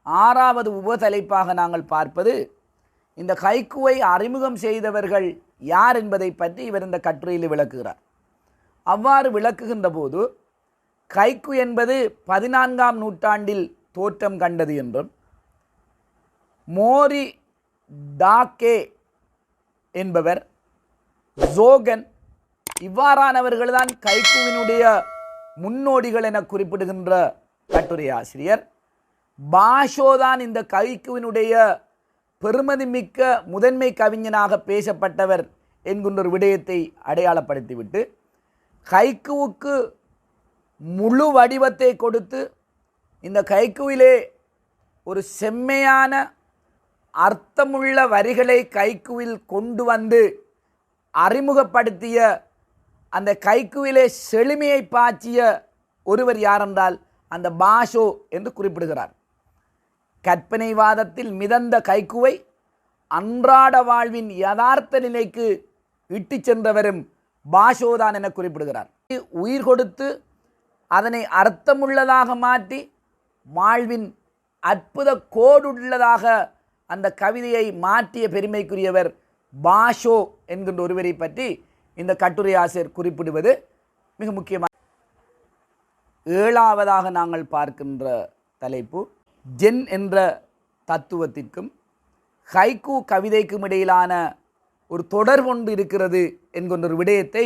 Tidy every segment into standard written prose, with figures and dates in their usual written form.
ஆறாவது உபதலைப்பாக நாங்கள் பார்ப்பது இந்த ஹைக்கூவை அறிமுகம் செய்தவர்கள் யார் என்பதை பற்றி இவர் இந்த கட்டுரையில் விளக்குகிறார். அவ்வாறு விளக்குகின்ற போது ஹைக்கூ என்பது 14ஆம் நூற்றாண்டில் தோற்றம் கண்டது என்றும் மோரி டாக்கே என்பவர், ஜோகன் இவ்வாறானவர்கள்தான் ஹைக்கூவினுடைய முன்னோடிகள் என குறிப்பிடுகின்ற கட்டுரை ஆசிரியர். பாஷோதான் இந்த ஹைக்கூவினுடைய பெருமதிமிக்க முதன்மை கவிஞனாக பேசப்பட்டவர் என்கின்ற ஒரு விடயத்தை அடையாளப்படுத்திவிட்டு ஹைக்கூவுக்கு முழு வடிவத்தை கொடுத்து இந்த ஹைக்கூவிலே ஒரு செம்மையான அர்த்தமுள்ள வரிகளை ஹைக்கூவில் கொண்டு வந்து அறிமுகப்படுத்திய அந்த ஹைக்கூவிலே செழுமையை பாய்ச்சிய ஒருவர் யாரென்றால் அந்த பாஷோ என்று குறிப்பிடுகிறார். கற்பனைவாதத்தில் மிதந்த ஹைக்கூவை அன்றாட வாழ்வின் யதார்த்த நிலைக்கு இட்டு சென்றவரும் பாஷோதான் என குறிப்பிடுகிறார். உயிர் கொடுத்து அதனை அர்த்தமுள்ளதாக மாற்றி வாழ்வின் அற்புத கோடுள்ளதாக அந்த கவிதையை மாற்றிய பெருமைக்குரியவர் பாஷோ என்கின்ற ஒருவரை பற்றி இந்த கட்டுரை ஆசிரியர் குறிப்பிடுவது மிக முக்கியமான. ஏழாவதாக நாங்கள் பார்க்கின்ற தலைப்பு ஜென் என்ற தத்துவத்திற்கும் ஹைக்கூ கவிதைக்கும் இடையிலான ஒரு தொடர்பு ஒன்று இருக்கிறது என்கின்ற ஒரு விடயத்தை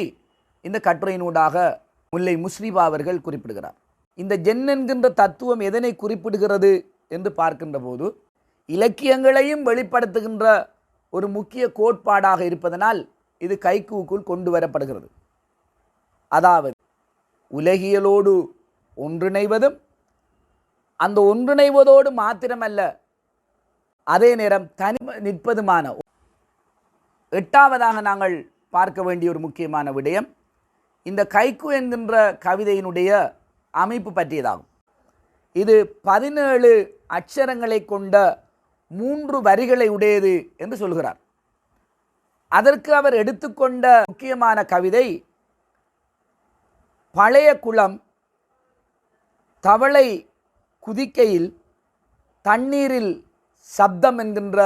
இந்த கட்டுரையினூடாக முல்லை முஸ்லிபா அவர்கள் குறிப்பிடுகிறார். இந்த ஜென் என்கின்ற தத்துவம் எதனை குறிப்பிடுகிறது என்று பார்க்கின்ற போது இலக்கியங்களையும் வெளிப்படுத்துகின்ற ஒரு முக்கிய கோட்பாடாக இருப்பதனால் இது ஹைக்கூவுக்குள் கொண்டு வரப்படுகிறது. அதாவது உலகியலோடு ஒன்றிணைவதும் அந்த ஒன்றிணைவதோடு மாத்திரமல்ல அதே நேரம் தனி நிற்பதுமான. எட்டாவதாக நாங்கள் பார்க்க வேண்டிய ஒரு முக்கியமான விடயம் இந்த ஹைக்கூ என்கின்ற கவிதையினுடைய அமைப்பு பற்றியதாகும். இது 17 அட்சரங்களை கொண்ட 3 வரிகளை உடையது என்று சொல்கிறார். அதற்கு அவர் எடுத்துக்கொண்ட முக்கியமான கவிதை பழைய குளம் தவளை குதிக்கையில் தண்ணீரில் சப்தம் என்கின்ற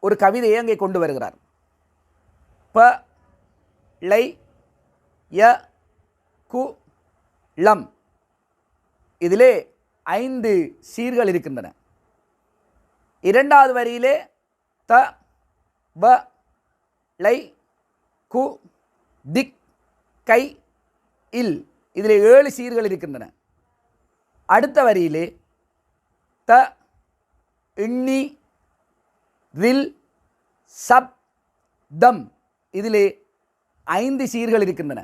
ஒரு கவிதையை அங்கே கொண்டு வருகிறார். ப லை ய கு லம் இதிலே 5 சீர்கள் இருக்கின்றன. இரண்டாவது வரியிலே த ப லை கு திக் கை இல் இதிலே 7 சீர்கள் இருக்கின்றன. அடுத்த வரியிலே த இண்ணி ரில் சப் தம் இதிலே 5 சீர்கள் இருக்கின்றன.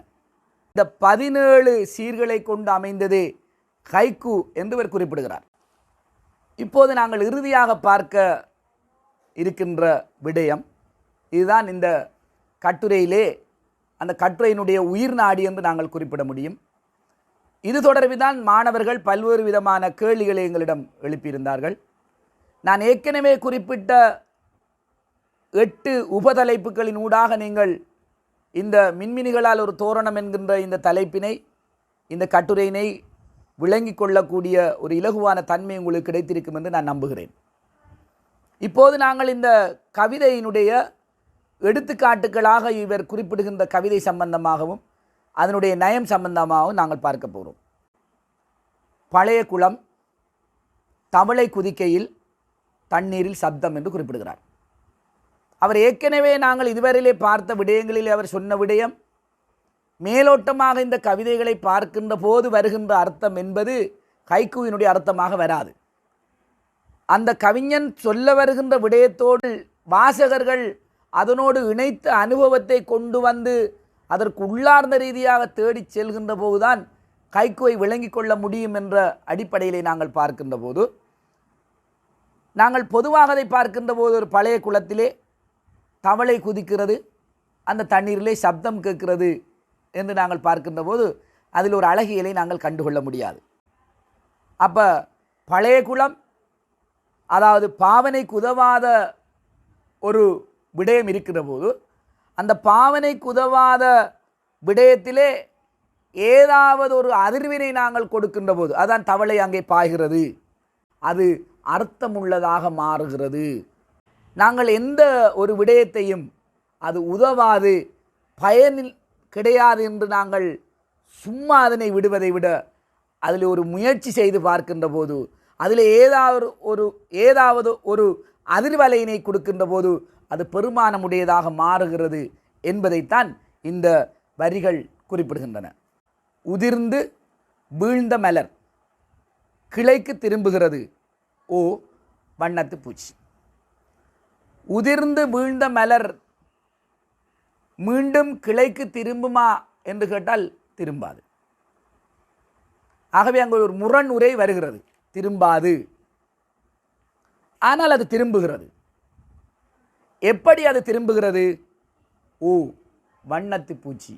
இந்த 17 சீர்களை கொண்டு அமைந்தது ஹைக்கூ என்று இவர் குறிப்பிடுகிறார். இப்போது நாங்கள் இறுதியாக பார்க்க இருக்கின்ற விடயம் இதுதான். இந்த கட்டுரையிலே அந்த கட்டுரையினுடைய உயிர் நாடி என்று நாங்கள் குறிப்பிட முடியும். இது தொடர்பில் தான் மாணவர்கள் பல்வேறு விதமான கேள்விகளை எங்களிடம் எழுப்பியிருந்தார்கள். நான் ஏற்கனவே குறிப்பிட்ட 8 உபதலைப்புகளின் ஊடாக நீங்கள் இந்த மின்மினிகளால் ஒரு தோரணம் என்கின்ற இந்த தலைப்பினை இந்த கட்டுரையினை விளங்கி கொள்ளக்கூடிய ஒரு இலகுவான தன்மை உங்களுக்கு கிடைத்திருக்கும் என்று நான் நம்புகிறேன். இப்போது நாங்கள் இந்த கவிதையினுடைய எடுத்துக்காட்டுகளாக இவர் குறிப்பிடுகின்ற கவிதை சம்பந்தமாகவும் அதனுடைய நயம் சம்பந்தமாகவும் நாங்கள் பார்க்க போகிறோம். பழைய குளம் தவளை குதிக்கையில் தண்ணீரில் சப்தம் என்று குறிப்பிடுகிறார். அவர் ஏற்கனவே நாங்கள் இதுவரையிலே பார்த்த விடயங்களில் அவர் சொன்ன விடயம் மேலோட்டமாக இந்த கவிதைகளை பார்க்கின்ற போது வருகின்ற அர்த்தம் என்பது ஹைக்கூவினுடைய அர்த்தமாக வராது. அந்த கவிஞன் சொல்ல வருகின்ற விடயத்தோடு வாசகர்கள் அதனோடு இணைத்த அனுபவத்தை கொண்டு வந்து அதற்கு உள்ளார்ந்த ரீதியாக தேடி செல்கின்ற போதுதான் ஹைக்கூவை விளங்கி கொள்ள முடியும் என்ற அடிப்படையிலே நாங்கள் பார்க்கின்ற போது, நாங்கள் பொதுவாக அதை பார்க்கின்ற போது ஒரு பழைய குளத்திலே தவளை குதிக்கிறது, அந்த தண்ணீரிலே சப்தம் கேட்கிறது என்று நாங்கள் பார்க்கின்ற போது அதில் ஒரு அழகியலை நாங்கள் கண்டுகொள்ள முடியாது. அப்போ பழைய குளம் அதாவது பாவனைக்கு உதவாத ஒரு விடயம் இருக்கிற போது அந்த பாவனைக்கு உதவாத விடயத்திலே ஏதாவது ஒரு அதிர்வினை நாங்கள் கொடுக்கின்ற போது அதான் தவளை அங்கே பாய்கிறது. அது அர்த்தமுள்ளதாக மாறுகிறது. நாங்கள் எந்த ஒரு விடயத்தையும் அது உதவாது, பயனில் கிடையாது என்று நாங்கள் சும்மா அதனை விடுவதை விட அதில் ஒரு முயற்சி செய்து பார்க்கின்ற போது, அதில் ஏதாவது ஒரு அதிர்வலையினை கொடுக்கின்ற போது அது பெருமானமுடையதாக மாறுகிறது என்பதைத்தான் இந்த வரிகள் குறிப்பிடுகின்றன. உதிர்ந்து வீழ்ந்த மலர் கிளைக்கு திரும்புகிறது, ஓ வண்ணத்து பூச்சி. உதிர்ந்து வீழ்ந்த மலர் மீண்டும் கிளைக்கு திரும்புமா என்று கேட்டால் திரும்பாது. ஆகவே அங்கே ஒரு முரண் உரை வருகிறது, திரும்பாது. ஆனால் அது திரும்புகிறது. எப்படி அது திரும்புகிறது? ஓ வண்ணத்து பூச்சி.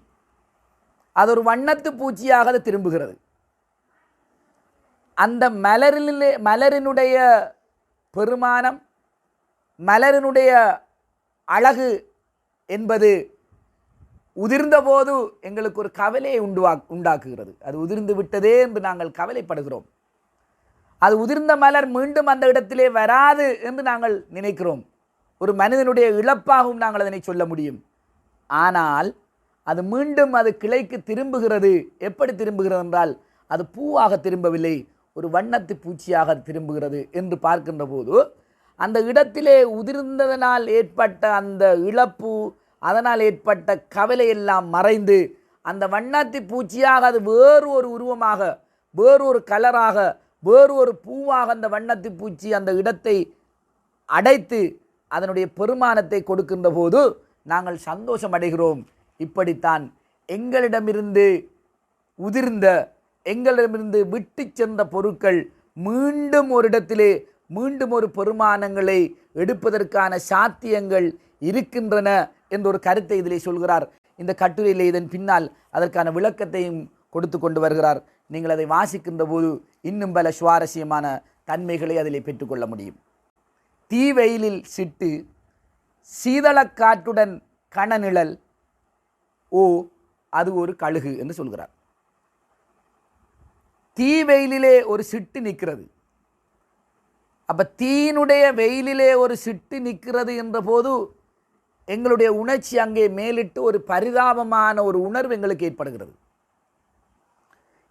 அது ஒரு வண்ணத்து பூச்சியாக அது திரும்புகிறது. அந்த மலரினுடைய பெருமானம், மலரினுடைய அழகு என்பது உதிர்ந்த போது எங்களுக்கு ஒரு கவலையை உண்டாக்குகிறது. அது உதிர்ந்து விட்டதே என்று நாங்கள் கவலைப்படுகிறோம். அது உதிர்ந்த மலர் மீண்டும் அந்த இடத்திலே வராது என்று நாங்கள் நினைக்கிறோம். ஒரு மனிதனுடைய இழப்பாகவும் நாங்கள் அதனை சொல்ல முடியும். ஆனால் அது மீண்டும் அது கிளைக்கு திரும்புகிறது. எப்படி திரும்புகிறது என்றால் அது பூவாக திரும்பவில்லை, ஒரு வண்ணத்து பூச்சியாக திரும்புகிறது என்று பார்க்கின்ற போது அந்த இடத்திலே உதிர்ந்ததனால் ஏற்பட்ட அந்த இழப்பு, அதனால் ஏற்பட்ட கவலை எல்லாம் மறைந்து அந்த வண்ணத்து பூச்சியாக அது வேறு ஒரு உருவமாக, வேறு ஒரு கலராக, வேறு ஒரு பூவாக அந்த வண்ணத்து பூச்சி அந்த இடத்தை அடைத்து அதனுடைய பெருமானத்தை கொடுக்கின்ற போது நாங்கள் சந்தோஷம் அடைகிறோம். இப்படித்தான் எங்களிடமிருந்து உதிர்ந்த, எங்களிடமிருந்து விட்டு சென்ற பொருட்கள் மீண்டும் ஒரு இடத்திலே மீண்டும் ஒரு பெருமானங்களை எடுப்பதற்கான சாத்தியங்கள் இருக்கின்றன என்ற ஒரு கருத்தை இதிலே சொல்கிறார். இந்த கட்டுரையிலே இதன் பின்னால் அதற்கான விளக்கத்தையும் கொடுத்து கொண்டு வருகிறார். நீங்கள் அதை வாசிக்கின்ற போது இன்னும் பல சுவாரஸ்யமான தன்மைகளை அதிலே பெற்றுக்கொள்ள முடியும். தீவெயிலில் சிட்டு, சீதளக்காற்றுடன் கணநிழல், ஓ அது ஒரு கழுகு என்று சொல்கிறார். தீ வெயிலிலே ஒரு சிட்டு நிற்கிறது. அப்போ தீயினுடைய வெயிலிலே ஒரு சிட்டு நிற்கிறது என்ற போது எங்களுடைய உணர்ச்சி அங்கே மேலிட்டு ஒரு பரிதாபமான ஒரு உணர்வு எங்களுக்கு ஏற்படுகிறது.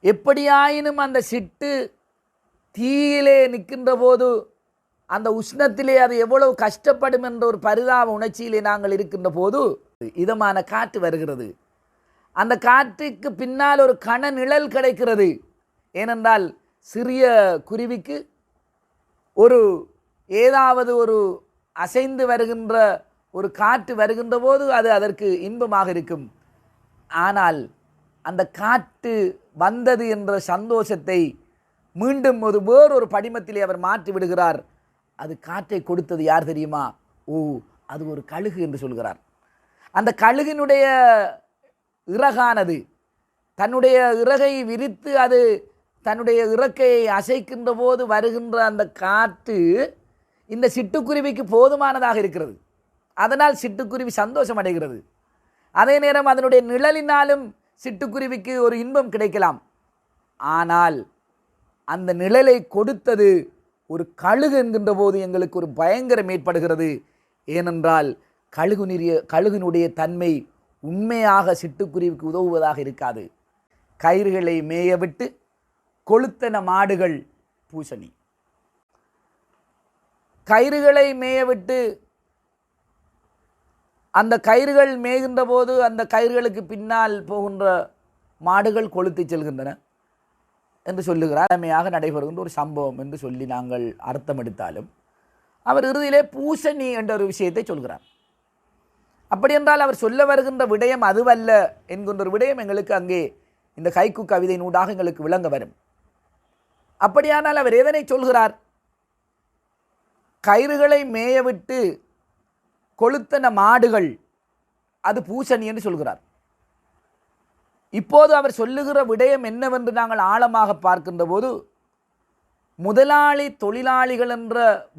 எப்படியாயினும் அந்த சிட்டு தீயிலே நிற்கின்ற போது அந்த உஷ்ணத்திலே அது எவ்வளவு கஷ்டப்படும் என்ற ஒரு பரிதாப உணர்ச்சியிலே நாங்கள் இருக்கின்ற போது இதமான காற்று வருகிறது. அந்த காற்றுக்கு பின்னால் ஒரு கண நிழல் கிடைக்கிறது. ஏனென்றால் சிறிய குருவிக்கு ஏதாவது ஒரு அசைந்து வருகின்ற ஒரு காற்று வருகின்ற போது அது அதற்கு இன்பமாக இருக்கும். ஆனால் அந்த காற்று வந்தது என்ற சந்தோஷத்தை மீண்டும் வேறொரு படிமத்திலே அவர் மாற்றி விடுகிறார். அது காற்றை கொடுத்தது யார் தெரியுமா? ஓ அது ஒரு கழுகு என்று சொல்கிறார். அந்த கழுகினுடைய இறகானது தன்னுடைய இறகை விரித்து அது தன்னுடைய இறக்கையை அசைக்கின்ற போது வருகின்ற அந்த காற்று இந்த சிட்டுக்குருவிக்கு போதுமானதாக இருக்கிறது. அதனால் சிட்டுக்குருவி சந்தோஷம் அடைகிறது. அதே நேரம் அதனுடைய நிழலினாலும் சிட்டுக்குருவிக்கு ஒரு இன்பம் கிடைக்கலாம். ஆனால் அந்த நிழலை கொடுத்தது ஒரு கழுகு என்கின்ற போது எங்களுக்கு ஒரு பயங்கரம் ஏற்படுகிறது. ஏனென்றால் கழுகினுடைய தன்மை உண்மையாக சிட்டுக்குருவிக்கு உதவுவதாக இருக்காது. கயிறுகளை மேயவிட்டு கொளுத்தன மாடுகள் பூசணி. கயிறுகளை மேயவிட்டு அந்த கயிறுகள் மேய்கின்ற போது அந்த கயிறுகளுக்கு பின்னால் போகின்ற மாடுகள் கொளுத்தி செல்கின்றன என்று சொல்லுகிறார். அருமையாக நடைபெறுகின்ற ஒரு சம்பவம் என்று சொல்லி நாங்கள் அர்த்தம் எடுத்தாலும் அவர் இறுதியிலே பூசணி என்ற ஒரு விஷயத்தை சொல்கிறார். அப்படி என்றால் அவர் சொல்ல வருகின்ற விடயம் அதுவல்ல என்கின்ற ஒரு விடயம் எங்களுக்கு அங்கே இந்த கைக்கு கவிதையினூடாக எங்களுக்கு விளங்க வரும். அப்படியானால் அவர் எதனை சொல்கிறார்? கயிறுகளை மேயவிட்டு கொளுத்தன மாடுகள் அது பூசணி என்று சொல்கிறார். இப்போது அவர் சொல்லுகிற விடயம் என்னவென்று நாங்கள் ஆழமாக பார்க்கின்ற போது முதலாளி தொழிலாளிகள் என்ற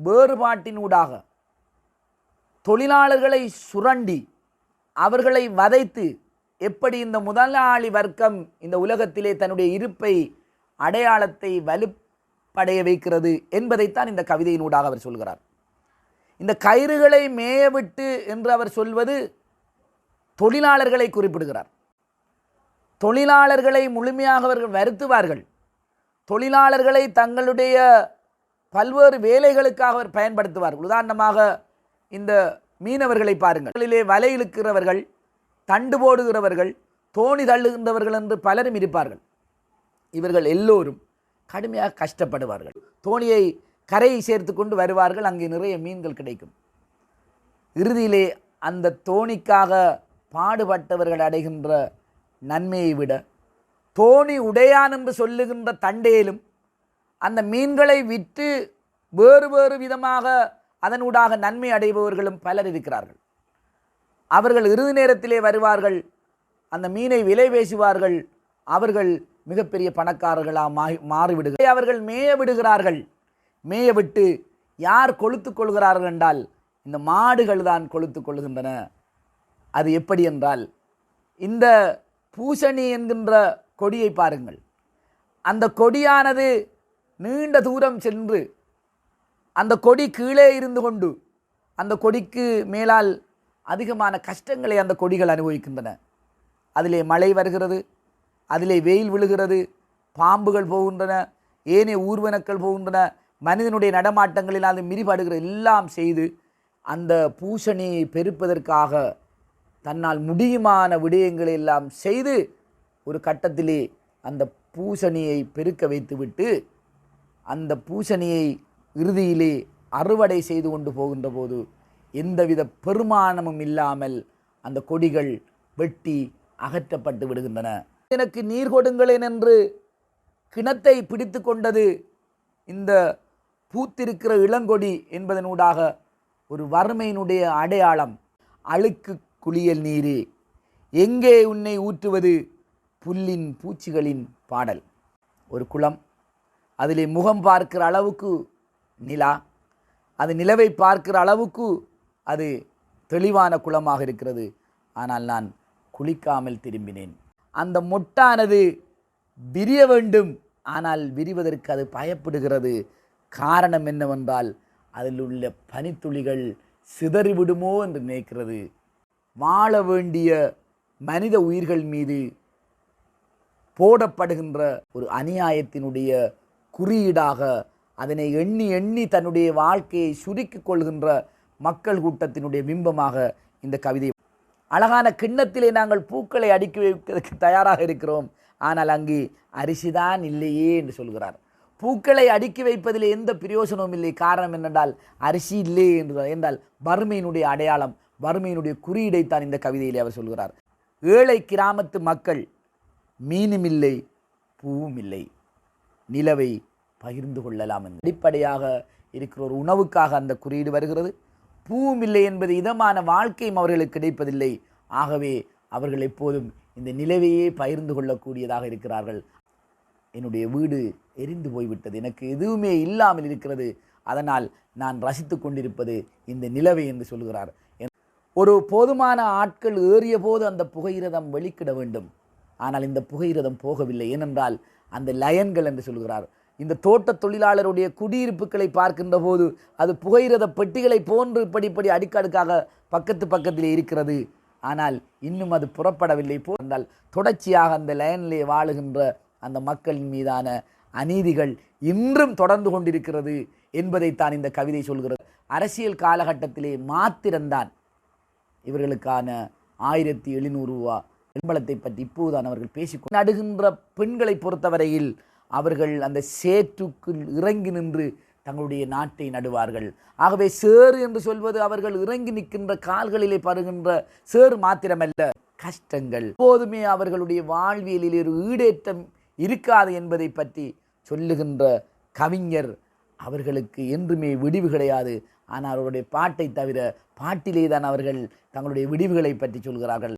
வேறுபாட்டினூடாக தொழிலாளர்களை சுரண்டி அவர்களை வதைத்து எப்படி இந்த முதலாளி வர்க்கம் இந்த உலகத்திலே தன்னுடைய இருப்பை அடையாளத்தை விழிப்படைய வைக்கிறது என்பதைத்தான் இந்த கவிதையினூடாக அவர் சொல்கிறார். இந்த கயிறுகளை மேயவிட்டு என்று அவர் சொல்வது தொழிலாளர்களை குறிப்பிடுகிறார். தொழிலாளர்களை முழுமையாக அவர்கள் வருத்துவார்கள். தொழிலாளர்களை தங்களுடைய பல்வேறு வேலைகளுக்காக அவர் பயன்படுத்துவார்கள். உதாரணமாக இந்த மீனவர்களை பாருங்கள். வலை இழுக்கிறவர்கள், தண்டு போடுகிறவர்கள், தோணி தள்ளுகின்றவர்கள் என்று பலரும் இருப்பார்கள். இவர்கள் எல்லோரும் கடுமையாக கஷ்டப்படுவார்கள். தோணியை கரையை சேர்த்து கொண்டு வருவார்கள். அங்கே நிறைய மீன்கள் கிடைக்கும். இறுதியிலே அந்த தோணிக்காக பாடுபட்டவர்கள் அடைகின்ற நன்மையை விட தோணி உடையான் என்று சொல்லுகின்ற தண்டேலும் அந்த மீன்களை விற்று வேறு வேறு விதமாக அதனூடாக நன்மை அடைபவர்களும் பலர் இருக்கிறார்கள். அவர்கள் இறுதி நேரத்திலே வருவார்கள், அந்த மீனை விலை பேசுவார்கள். அவர்கள் மிகப்பெரிய பணக்காரர்களாக மாறிவிடுகிறார்கள். அவர்கள் மேய விடுகிறார்கள். மேய விட்டு யார் கொளுத்து கொள்கிறார்கள் என்றால் இந்த மாடுகள் தான் கொளுத்து கொள்கின்றன. அது எப்படி என்றால், இந்த பூசணி என்கின்ற கொடியை பாருங்கள். அந்த கொடியானது நீண்ட தூரம் சென்று அந்த கொடி கீழே இருந்து கொண்டு அந்த கொடிக்கு மேலால் அதிகமான கஷ்டங்களை அந்த கொடிகள் அனுபவிக்கின்றன. அதிலே மழை வருகிறது, அதிலே வெயில் விழுகிறது, பாம்புகள் போகின்றன, ஏனைய ஊர்வனக்கள் போகின்றன, மனிதனுடைய நடமாட்டங்களில் அது மிரிபடுகிற எல்லாம் செய்து அந்த பூசணியை பெருப்பதற்காக தன்னால் முடியுமான விடயங்களை எல்லாம் செய்து ஒரு கட்டத்திலே அந்த பூசணியை பெருக்க வைத்துவிட்டு அந்த பூசணியை இறுதியிலே அறுவடை செய்து கொண்டு போகின்ற போது எந்தவித பெருமானமும் இல்லாமல் அந்த கொடிகள் வெட்டி அகற்றப்பட்டு விடுகின்றன. எனக்கு நீர் கொடுங்களேன் என்று கிணத்தை பிடித்து கொண்டது இந்த பூத்திருக்கிற இளங்கொடி என்பதனூடாக ஒரு வறுமையினுடைய அடையாளம். அழுக்கு குளியல் நீரே எங்கே உன்னை ஊற்றுவது, புல்லின் பூச்சிகளின் பாடல். ஒரு குளம், அதிலே முகம் பார்க்கிற அளவுக்கு நிலா, அது நிலவை பார்க்கிற அளவுக்கு அது தெளிவான குளமாக இருக்கிறது. ஆனால் நான் குளிக்காமல் திரும்பினேன். அந்த மொட்டானது விரிய வேண்டும், ஆனால் விரிவதற்கு அது பயப்படுகிறது. காரணம் என்னவென்றால் அதில் உள்ள பனித்துளிகள் சிதறிவிடுமோ என்று நினைக்கிறது. வாழ வேண்டிய மனித உயிர்கள் மீது போடப்படுகின்ற ஒரு அநியாயத்தினுடைய குறியீடாக அதனை எண்ணி எண்ணி தன்னுடைய வாழ்க்கையை சுருக்கிக் கொள்கின்ற மக்கள் கூட்டத்தினுடைய பிம்பமாக இந்த கவிதை. அழகான கிண்ணத்திலே நாங்கள் பூக்களை அடுக்கி வைப்பதற்கு தயாராக இருக்கிறோம், ஆனால் அங்கு அரிசிதான் இல்லையே என்று சொல்கிறார். பூக்களை அடுக்கி வைப்பதில் எந்த பிரயோசனமும் இல்லை. காரணம் என்னென்றால் அரிசி இல்லை என்றால் வறுமையினுடைய அடையாளம், வறுமையினுடைய குறியீடைத்தான் இந்த கவிதையிலே அவர் சொல்கிறார். ஏழை கிராமத்து மக்கள் மீனும் இல்லை பூவும் இல்லை, நிலவை பகிர்ந்து கொள்ளலாம் என்று அடிப்படையாக இருக்கிற ஒரு உணவுக்காக அந்த குறியீடு வருகிறது. பூவும் இல்லை என்பது இதமான வாழ்க்கையும் அவர்களுக்கு கிடைப்பதில்லை. ஆகவே அவர்கள் எப்போதும் இந்த நிலவையே பகிர்ந்து கொள்ளக்கூடியதாக இருக்கிறார்கள். என்னுடைய வீடு எரிந்து போய்விட்டது, எனக்கு எதுவுமே இல்லாமல் இருக்கிறது, அதனால் நான் ரசித்து கொண்டிருப்பது இந்த நிலவை என்று சொல்கிறார். ஒரு போதுமான ஆட்கள் ஏறிய போது அந்த புகையிரதம் வெளிக்கிட வேண்டும். ஆனால் இந்த புகையிரதம் போகவில்லை. ஏனென்றால் அந்த லயன்கள் என்று சொல்கிறார். இந்த தோட்ட தொழிலாளருடைய குடியிருப்புகளை பார்க்கின்ற போது அது புகையிரத பெட்டிகளை போன்று படிப்படி அடுக்கடுக்காக பக்கத்திலே இருக்கிறது. ஆனால் இன்னும் அது புறப்படவில்லை. என்றால் தொடர்ச்சியாக அந்த லயனிலே வாழுகின்ற அந்த மக்களின் மீதான அநீதிகள் இன்றும் தொடர்ந்து கொண்டிருக்கிறது என்பதைத்தான் இந்த கவிதை சொல்கிறது. அரசியல் காலகட்டத்திலே மாத்திரம்தான் இவர்களுக்கான 1700 ரூபா சம்பளத்தை பற்றி இப்போதுதான் அவர்கள் பேசிக்கொண்டு நடுகின்ற பெண்களை பொறுத்தவரையில் அவர்கள் அந்த சேற்றுக்குள் இறங்கி நின்று தங்களுடைய நாட்டை நடுவார்கள். ஆகவே சேறு என்று சொல்வது அவர்கள் இறங்கி நிற்கின்ற கால்களிலே பருகின்ற சேறு மாத்திரமல்ல, கஷ்டங்கள். எப்போதுமே அவர்களுடைய வாழ்வியலில் ஒரு ஈடேற்றம் இருக்காது என்பதை பற்றி சொல்லுகின்ற கவிஞர் அவர்களுக்கு என்றுமே விடிவு கிடையாது. ஆனால் அவருடைய பாட்டை தவிர பாட்டிலே தான் அவர்கள் தங்களுடைய விடிவுகளை பற்றி சொல்கிறார்கள்.